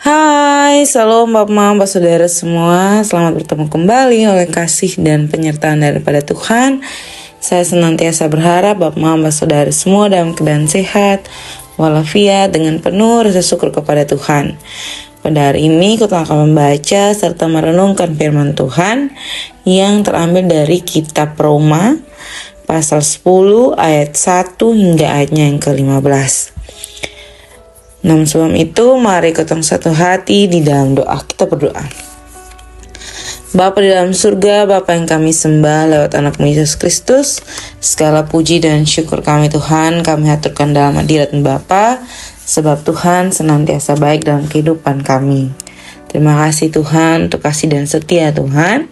Hai, salam Bapak Mama, Bapak Saudara semua. Selamat bertemu kembali oleh kasih dan penyertaan daripada Tuhan. Saya senantiasa berharap Bapak Mama, Bapak Saudara semua dalam keadaan sehat, walafiat, dengan penuh rasa syukur kepada Tuhan. Pada hari ini kita akan membaca serta merenungkan firman Tuhan yang terambil dari kitab Roma pasal 10 ayat 1 hingga ayatnya yang ke-15. Namun sebelum itu, mari kita satu hati di dalam doa. Kita berdoa. Bapa di dalam surga, Bapa yang kami sembah lewat anak-Mu Yesus Kristus, segala puji dan syukur kami Tuhan, kami haturkan dalam hadirat Bapa, sebab Tuhan senantiasa baik dalam kehidupan kami. Terima kasih Tuhan untuk kasih dan setia Tuhan.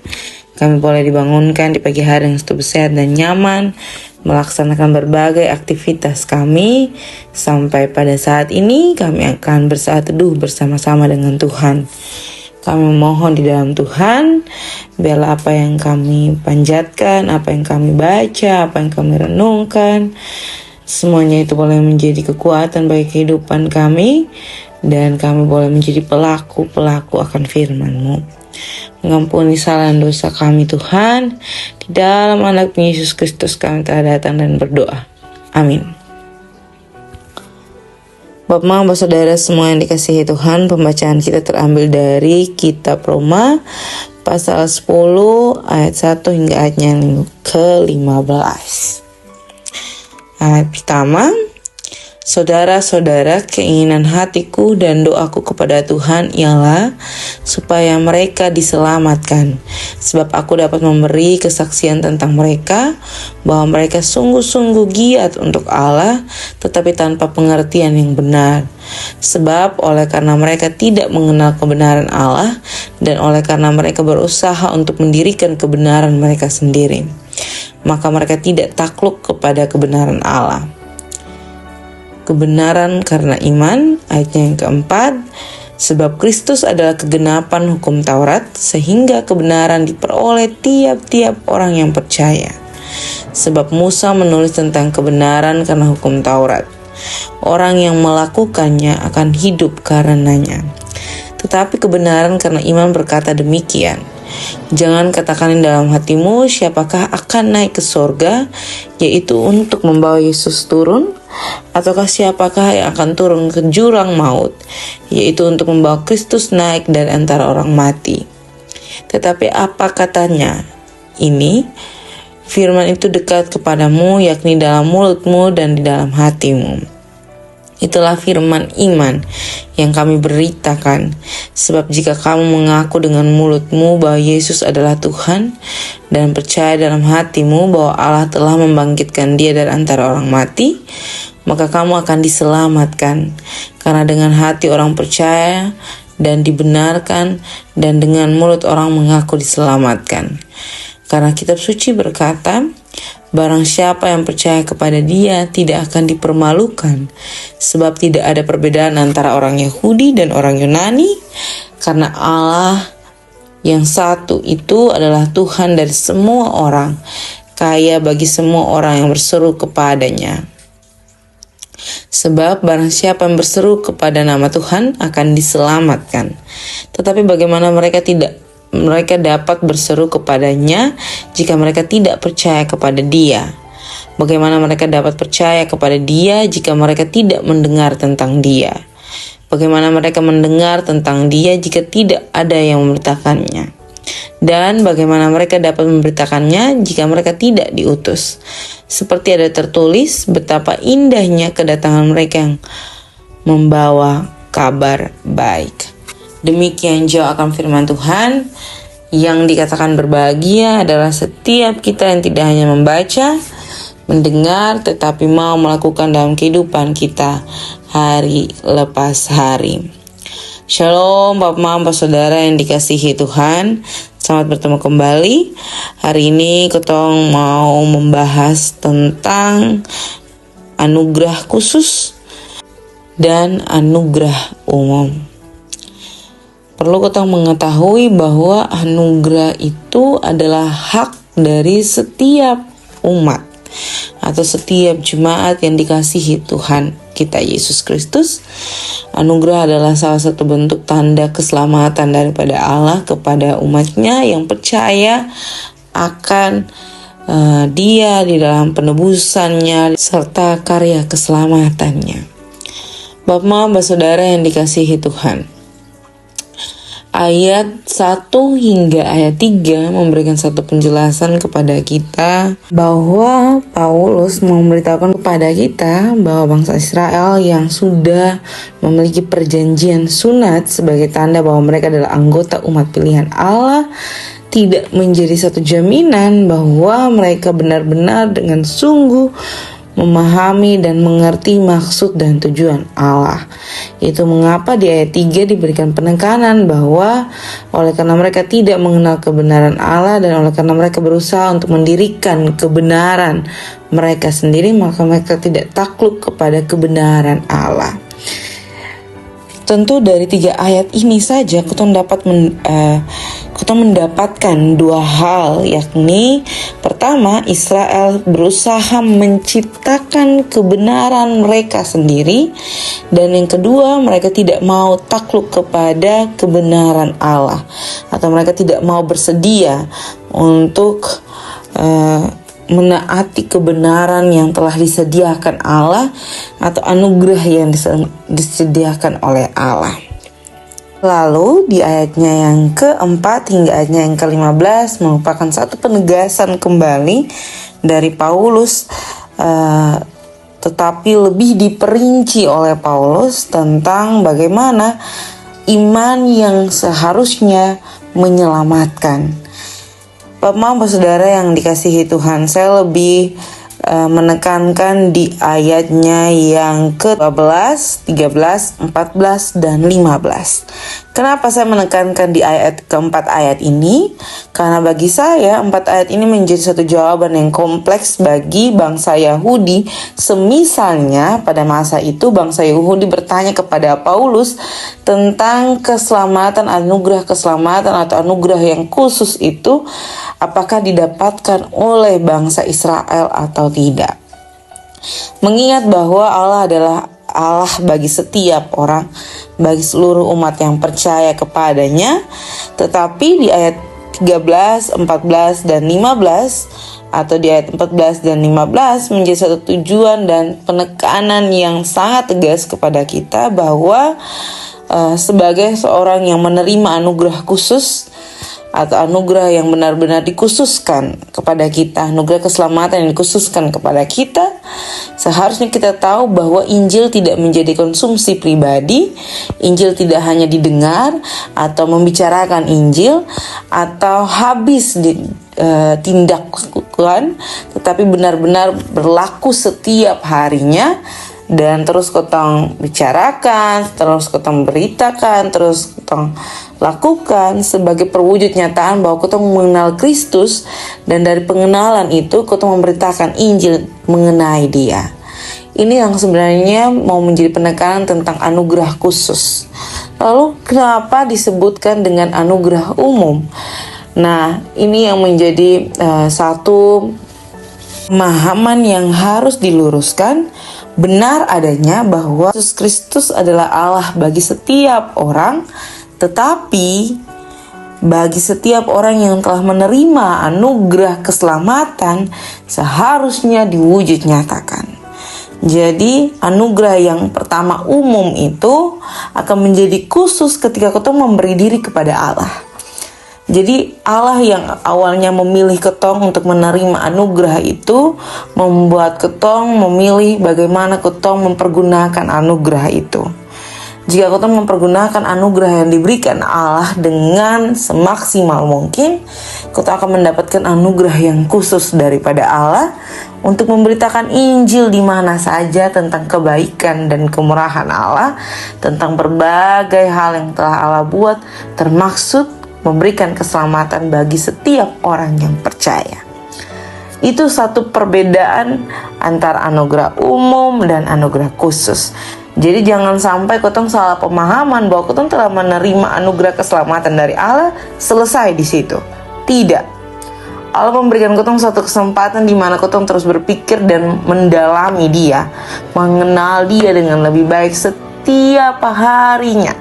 Kami boleh dibangunkan di pagi hari yang sehat dan nyaman, melaksanakan berbagai aktivitas kami. Sampai pada saat ini kami akan bersaat teduh bersama-sama dengan Tuhan. Kami memohon di dalam Tuhan, biarlah apa yang kami panjatkan, apa yang kami baca, apa yang kami renungkan, semuanya itu boleh menjadi kekuatan bagi kehidupan kami, dan kami boleh menjadi pelaku-pelaku akan firman-Mu. Mengampuni salah dan dosa kami Tuhan. Di dalam anak Yesus Kristus kami telah datang dan berdoa. Amin. Bapak, Mama, Saudara semua yang dikasihi Tuhan, pembacaan kita terambil dari kitab Roma pasal 10 ayat 1 hingga ayatnya yang ke-15. Ayat pertama, saudara-saudara, keinginan hatiku dan doaku kepada Tuhan ialah supaya mereka diselamatkan, sebab aku dapat memberi kesaksian tentang mereka bahwa mereka sungguh-sungguh giat untuk Allah, tetapi tanpa pengertian yang benar. Sebab oleh karena mereka tidak mengenal kebenaran Allah, dan oleh karena mereka berusaha untuk mendirikan kebenaran mereka sendiri, maka mereka tidak takluk kepada kebenaran Allah. Kebenaran karena iman, ayatnya yang keempat, sebab Kristus adalah kegenapan hukum Taurat, sehingga kebenaran diperoleh tiap-tiap orang yang percaya. Sebab Musa menulis tentang kebenaran karena hukum Taurat. Orang yang melakukannya akan hidup karenanya. Tetapi kebenaran karena iman berkata demikian, jangan katakan dalam hatimu siapakah akan naik ke sorga, yaitu untuk membawa Yesus turun, ataukah siapakah yang akan turun ke jurang maut, yaitu untuk membawa Kristus naik dari antara orang mati. Tetapi apa katanya ini? Firman itu dekat kepadamu, yakni dalam mulutmu dan di dalam hatimu. Itulah firman iman yang kami beritakan. Sebab jika kamu mengaku dengan mulutmu bahwa Yesus adalah Tuhan, dan percaya dalam hatimu bahwa Allah telah membangkitkan Dia dari antara orang mati, maka kamu akan diselamatkan. Karena dengan hati orang percaya dan dibenarkan, dan dengan mulut orang mengaku diselamatkan. Karena kitab suci berkata, barang siapa yang percaya kepada Dia tidak akan dipermalukan, sebab tidak ada perbedaan antara orang Yahudi dan orang Yunani, karena Allah yang satu itu adalah Tuhan dari semua orang, kaya bagi semua orang yang berseru kepadanya. Sebab barang siapa yang berseru kepada nama Tuhan akan diselamatkan. Tetapi bagaimana mereka dapat berseru kepadanya jika mereka tidak percaya kepada Dia? Bagaimana mereka dapat percaya kepada Dia jika mereka tidak mendengar tentang Dia? Bagaimana mereka mendengar tentang Dia jika tidak ada yang memberitakannya? Dan bagaimana mereka dapat memberitakannya jika mereka tidak diutus? Seperti ada tertulis, betapa indahnya kedatangan mereka yang membawa kabar baik. Demikian jauh akan firman Tuhan. Yang dikatakan berbahagia adalah setiap kita yang tidak hanya membaca, mendengar, tetapi mau melakukan dalam kehidupan kita hari lepas hari. Shalom Bapak, Mama, Bapak Saudara yang dikasihi Tuhan. Selamat bertemu kembali. Hari ini kita mau membahas tentang anugerah khusus dan anugerah umum. Perlu kita mengetahui bahwa anugerah itu adalah hak dari setiap umat atau setiap jemaat yang dikasihi Tuhan. kita Yesus Kristus. Anugerah adalah salah satu bentuk tanda keselamatan daripada Allah kepada umatnya yang percaya akan Dia di dalam penebusannya serta karya keselamatannya. Bapak, Mama, Saudara yang dikasihi Tuhan, ayat 1 hingga ayat 3 memberikan satu penjelasan kepada kita bahwa Paulus memberitahukan kepada kita bahwa bangsa Israel yang sudah memiliki perjanjian sunat sebagai tanda bahwa mereka adalah anggota umat pilihan Allah tidak menjadi satu jaminan bahwa mereka benar-benar dengan sungguh memahami dan mengerti maksud dan tujuan Allah. Itu mengapa di ayat 3 diberikan penekanan bahwa oleh karena mereka tidak mengenal kebenaran Allah dan oleh karena mereka berusaha untuk mendirikan kebenaran mereka sendiri, maka mereka tidak takluk kepada kebenaran Allah. Tentu dari 3 ayat ini saja kita mendapatkan 2 hal, yakni pertama, Israel berusaha menciptakan kebenaran mereka sendiri, dan yang kedua, mereka tidak mau takluk kepada kebenaran Allah, atau mereka tidak mau bersedia untuk menaati kebenaran yang telah disediakan Allah atau anugerah yang disediakan oleh Allah. Lalu di ayatnya yang keempat hingga ayatnya yang ke-15 merupakan satu penegasan kembali dari Paulus, tetapi lebih diperinci oleh Paulus tentang bagaimana iman yang seharusnya menyelamatkan. Bapak, Mama, Saudara yang dikasihi Tuhan, saya lebih menekankan di ayatnya yang ke-12, 13, 14, dan 15. Kenapa saya menekankan di ayat keempat ayat ini? Karena bagi saya 4 ayat ini menjadi satu jawaban yang kompleks bagi bangsa Yahudi. Semisalnya pada masa itu bangsa Yahudi bertanya kepada Paulus tentang keselamatan, anugerah keselamatan atau anugerah yang khusus itu apakah didapatkan oleh bangsa Israel atau tidak. Mengingat bahwa Allah adalah Allah bagi setiap orang, bagi seluruh umat yang percaya kepadanya, tetapi di ayat 13, 14, dan 15 atau di ayat 14 dan 15 menjadi satu tujuan dan penekanan yang sangat tegas kepada kita bahwa sebagai seorang yang menerima anugerah khusus atau anugerah yang benar-benar dikhususkan kepada kita, anugerah keselamatan yang dikhususkan kepada kita, seharusnya kita tahu bahwa Injil tidak menjadi konsumsi pribadi. Injil tidak hanya didengar atau membicarakan Injil atau habis ditindakkan, tetapi benar-benar berlaku setiap harinya. Dan terus kotong bicarakan, terus kotong beritakan, terus kotong lakukan sebagai perwujud nyataan bahwa kotong mengenal Kristus, dan dari pengenalan itu kotong memberitakan Injil mengenai Dia. Ini yang sebenarnya mau menjadi penekanan tentang anugerah khusus. Lalu kenapa disebutkan dengan anugerah umum? Nah, ini yang menjadi satu pemahaman yang harus diluruskan. Benar adanya bahwa Yesus Kristus adalah Allah bagi setiap orang, tetapi bagi setiap orang yang telah menerima anugerah keselamatan seharusnya diwujud nyatakan. Jadi anugerah yang pertama umum itu akan menjadi khusus ketika kita memberi diri kepada Allah. Jadi Allah yang awalnya memilih ketong untuk menerima anugerah itu membuat ketong memilih bagaimana ketong mempergunakan anugerah itu. Jika ketong mempergunakan anugerah yang diberikan Allah dengan semaksimal mungkin, ketong akan mendapatkan anugerah yang khusus daripada Allah untuk memberitakan Injil di mana saja tentang kebaikan dan kemurahan Allah, tentang berbagai hal yang telah Allah buat, termaksud memberikan keselamatan bagi setiap orang yang percaya. Itu satu perbedaan antara anugerah umum dan anugerah khusus. Jadi jangan sampai kotong salah pemahaman bahwa kotong telah menerima anugerah keselamatan dari Allah, selesai di situ. Tidak. Allah memberikan ketong satu kesempatan di mana ketong terus berpikir dan mendalami Dia, mengenal Dia dengan lebih baik setiap harinya.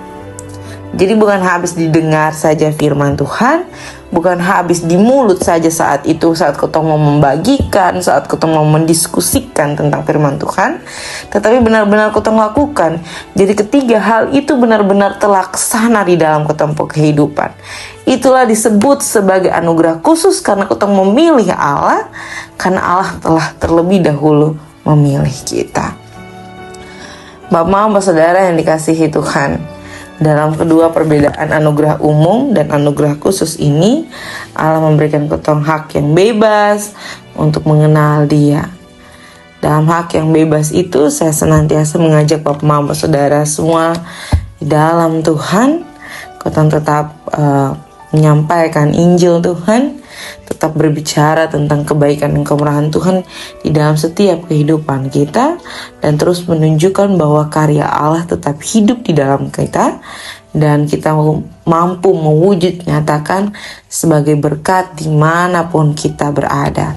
Jadi bukan habis didengar saja firman Tuhan, bukan habis di mulut saja saat itu, saat ketong mau membagikan, saat ketong mau mendiskusikan tentang firman Tuhan, tetapi benar-benar ketong lakukan. Jadi ketiga hal itu benar-benar terlaksana di dalam ketong kehidupan. Itulah disebut sebagai anugerah khusus karena ketong memilih Allah, karena Allah telah terlebih dahulu memilih kita. Bapak, saudara yang dikasihi Tuhan, dalam kedua perbedaan anugerah umum dan anugerah khusus ini, Allah memberikan ketong hak yang bebas untuk mengenal Dia. Dalam hak yang bebas itu, saya senantiasa mengajak Bapak Mama Saudara semua di dalam Tuhan, ketong tetap menyampaikan Injil Tuhan, tetap berbicara tentang kebaikan dan kemurahan Tuhan di dalam setiap kehidupan kita, dan terus menunjukkan bahwa karya Allah tetap hidup di dalam kita, dan kita mampu mewujud nyatakan sebagai berkat dimanapun kita berada.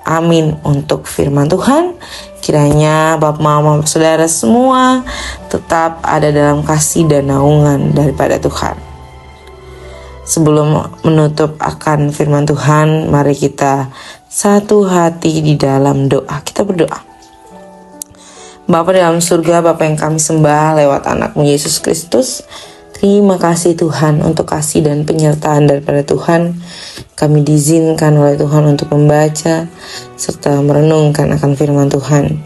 Amin untuk firman Tuhan. Kiranya Bapak Mama Saudara semua tetap ada dalam kasih dan naungan daripada Tuhan. Sebelum menutup akan firman Tuhan, mari kita satu hati di dalam doa. Kita berdoa. Bapa dalam surga, Bapa yang kami sembah lewat anak-Mu Yesus Kristus, terima kasih Tuhan untuk kasih dan penyertaan daripada Tuhan. Kami diizinkan oleh Tuhan untuk membaca serta merenungkan akan firman Tuhan.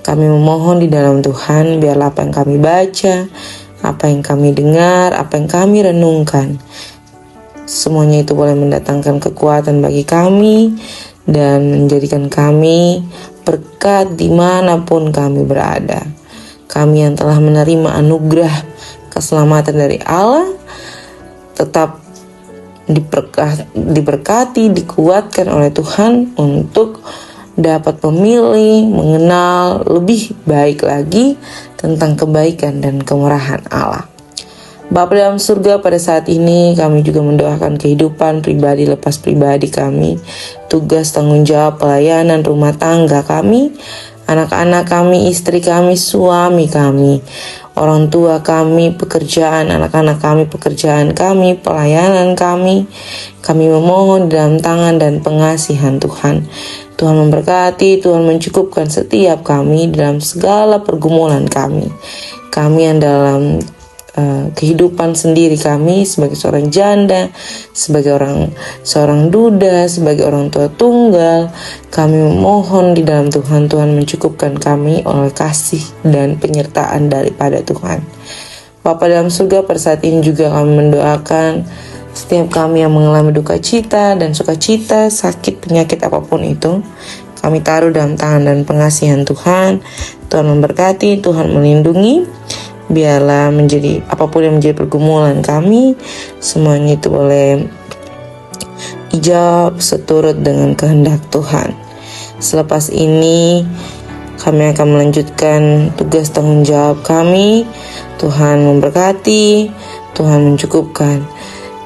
Kami memohon di dalam Tuhan, biarlah apa yang kami baca, apa yang kami dengar, apa yang kami renungkan, semuanya itu boleh mendatangkan kekuatan bagi kami dan menjadikan kami berkat dimanapun kami berada. Kami yang telah menerima anugerah keselamatan dari Allah tetap diberkati, dikuatkan oleh Tuhan untuk dapat memilih, mengenal lebih baik lagi tentang kebaikan dan kemurahan Allah. Bapa dalam surga, pada saat ini kami juga mendoakan kehidupan pribadi lepas pribadi kami, tugas tanggung jawab pelayanan rumah tangga kami, anak-anak kami, istri kami, suami kami, orang tua kami, pekerjaan anak-anak kami, pekerjaan kami, pelayanan kami. Kami memohon dalam tangan dan pengasihan Tuhan. Tuhan memberkati, Tuhan mencukupkan setiap kami dalam segala pergumulan kami. Kami yang dalam kehidupan sendiri kami sebagai seorang janda, sebagai seorang duda, sebagai orang tua tunggal, kami memohon di dalam Tuhan, Tuhan mencukupkan kami oleh kasih dan penyertaan daripada Tuhan. Bapa dalam surga, pada saat ini juga kami mendoakan setiap kami yang mengalami duka cita dan sukacita, sakit, penyakit apapun itu, kami taruh dalam tangan dan pengasihan Tuhan. Tuhan memberkati, Tuhan melindungi. Biarlah menjadi apapun yang menjadi pergumulan kami, semuanya itu boleh dijawab seturut dengan kehendak Tuhan. Selepas ini kami akan melanjutkan tugas tanggung jawab kami. Tuhan memberkati, Tuhan mencukupkan.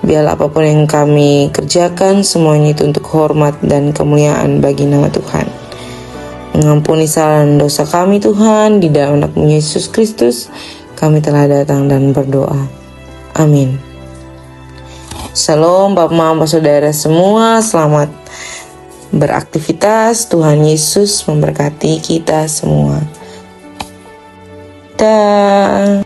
Biarlah apapun yang kami kerjakan, semuanya itu untuk hormat dan kemuliaan bagi nama Tuhan. Mengampuni salah dan dosa kami Tuhan, di dalam anak-Mu Yesus Kristus kami telah datang dan berdoa. Amin. Shalom Bapak Mama Saudara semua, selamat beraktivitas. Tuhan Yesus memberkati kita semua. Dah.